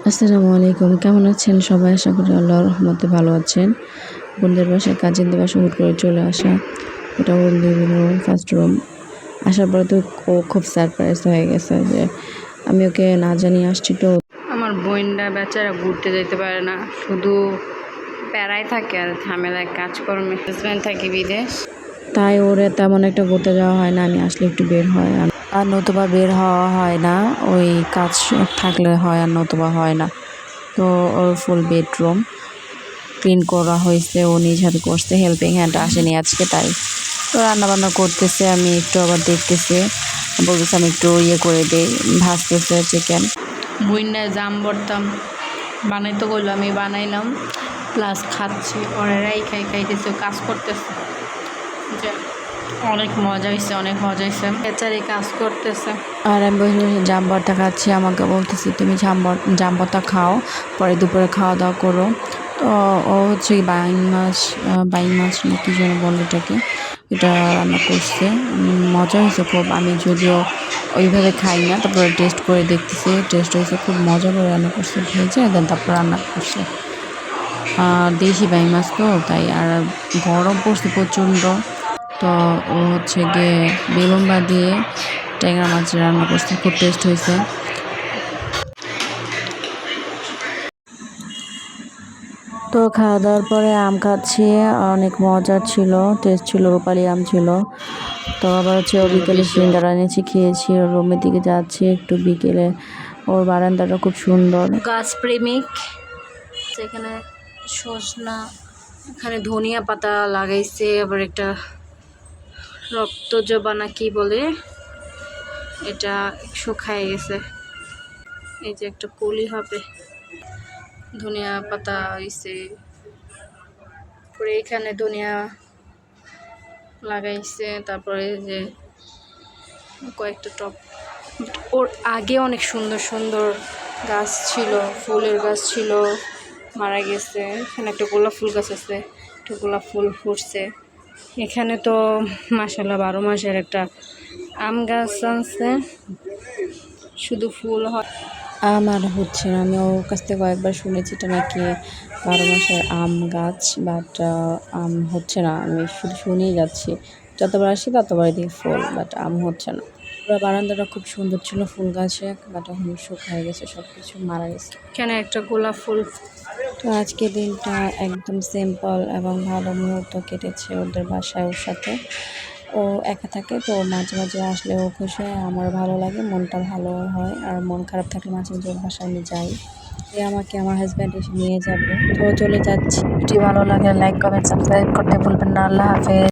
আসসালামু আলাইকুম। কেমন আছেন সবাই? আশা করি আল্লাহর রহমতে ভালো আছেন। বোনদের বাসায় কাজের বাসা হুট করে চলে আসা। এটা ওর লিভিং রুম, ফার্স্ট রুম। আসার পরে তো ও খুব সারপ্রাইজ হয়ে গেছে যে আমি ওকে না জানিয়ে আসছি তো। আমার বোনটা বেচারা ঘুরতে যেতে পারে না, শুধু প্যারায় থাকে আর ঝামেলায় কাজকর্মে। হাজব্যান্ড থাকে বিদেশ, তাই ওরে তেমন একটা ঘুরতে যাওয়া হয় না। আমি আসলে একটু বের হয় আর নতুবা বের হওয়া হয় না। ওই কাজ থাকলে হয় আর নতুবা হয় না। তো ওর ফুল বেডরুম ক্লিন করা হয়েছে, ও নিজ হাতে করছে, হেল্পিং হ্যান্ড আসেনি আজকে তাই। তো রান্নাবান্না করতেছে, আমি একটু আবার দেখতেছি, বলতেছে আমি একটু করে দিই, ভাজতেছে চিকেন। বইন্ডা জাম ভরতাম বানাইতে বললো, আমি বানাইলাম, প্লাস খাচ্ছি, ওরাই খাইতেছে, কাজ করতেছে। যে অনেক মজা হয়েছে, অনেক মজা হয়েছে, বেচারি কাজ করতেছে। আর আমি বসে বসে জাম ভর্তা খাচ্ছি। আমাকে বলতেছি তুমি জাম ভর্তা খাও, পরে দুপুরে খাওয়া দাওয়া করো। তো ও হচ্ছে বাইং মাছ না কি যেন বলে এটাকে, এটা রান্না করছে। মজা হয়েছে খুব। আমি যদিও ওইভাবে খাই না, তারপরে টেস্ট করে দেখতেছি, টেস্ট হয়েছে, খুব মজা করে রান্না করছে, ভেজে দেন তারপর রান্না করছে। দেশি বাইং মাছ তো তাই। আর গরম পড়ছে প্রচণ্ড। তো ও হচ্ছে গিয়ে বেগুন দিয়ে ট্যাংরা মাছ রান্না করছে, খুব টেস্ট হয়েছে। তো খাওয়া দাওয়ার পরে আম খাচ্ছি, অনেক মজার ছিল, টেস্ট ছিল, রূপালি আম ছিল। তো আবার হচ্ছে ও বিকেলে সিঙ্গারা এনেছি, খেয়েছি, ওর রুমের দিকে যাচ্ছি একটু বিকেলে। ওর বারান্দাটা খুব সুন্দর। গাছ প্রেমিক, সেখানে সজনা, এখানে ধনিয়া পাতা লাগাইছে, আবার একটা রক্ত জবা না কি বলে এটা শুকায় গেছে, এই যে একটা কলি হবে। ধনিয়া পাতা হইছে, পরে এখানে ধনিয়া লাগাইছে, তারপরে যে কয়েকটা টব। ওর আগে অনেক সুন্দর সুন্দর গাছ ছিল, ফুলের গাছ ছিল, মারা গেছে। এখানে একটা গোলাপ ফুল গাছ আছে, একটা গোলাপ ফুল ফুটছে। এখানে তো মাশাআল্লাহ 12 মাসের একটা আম গাছ আছে, শুধু ফুল হয়। আমার হচ্ছে না, আমি ওর কাছ থেকে কয়েকবার শুনেছি এটা নাকি 12 মাসের আম গাছ, বাট আম হচ্ছে না। আমি শুধু শুনেই যাচ্ছি, যতবার আসি ততবার দেখি ফুল, বাট আম হচ্ছে না। পুরো বারান্দাটা খুব সুন্দর ছিল ফুল গাছে, বাট এখন শুকিয়ে গেছে, সব কিছু মারা গেছে। এখানে একটা গোলাপ ফুল। তো আজকের দিনটা একদম সিম্পল এবং ভালো মুহূর্ত কেটেছে ওদের বাসায় ওর সাথে। ও একা থাকে, তো মাঝে মাঝে আসলে ও খুশি হয়, আমার ভালো লাগে, মনটা ভালো হয়। আর মন খারাপ থাকলে মাঝে মাঝে ওর বাসায় আমি যাই, আমাকে আমার হাজব্যান্ড এসে নিয়ে যাবে। তো চলে যাচ্ছি। ভিডিও ভালো লাগে লাইক কমেন্ট সাবস্ক্রাইব করতে ভুলবেন না। আল্লাহ হাফেজ।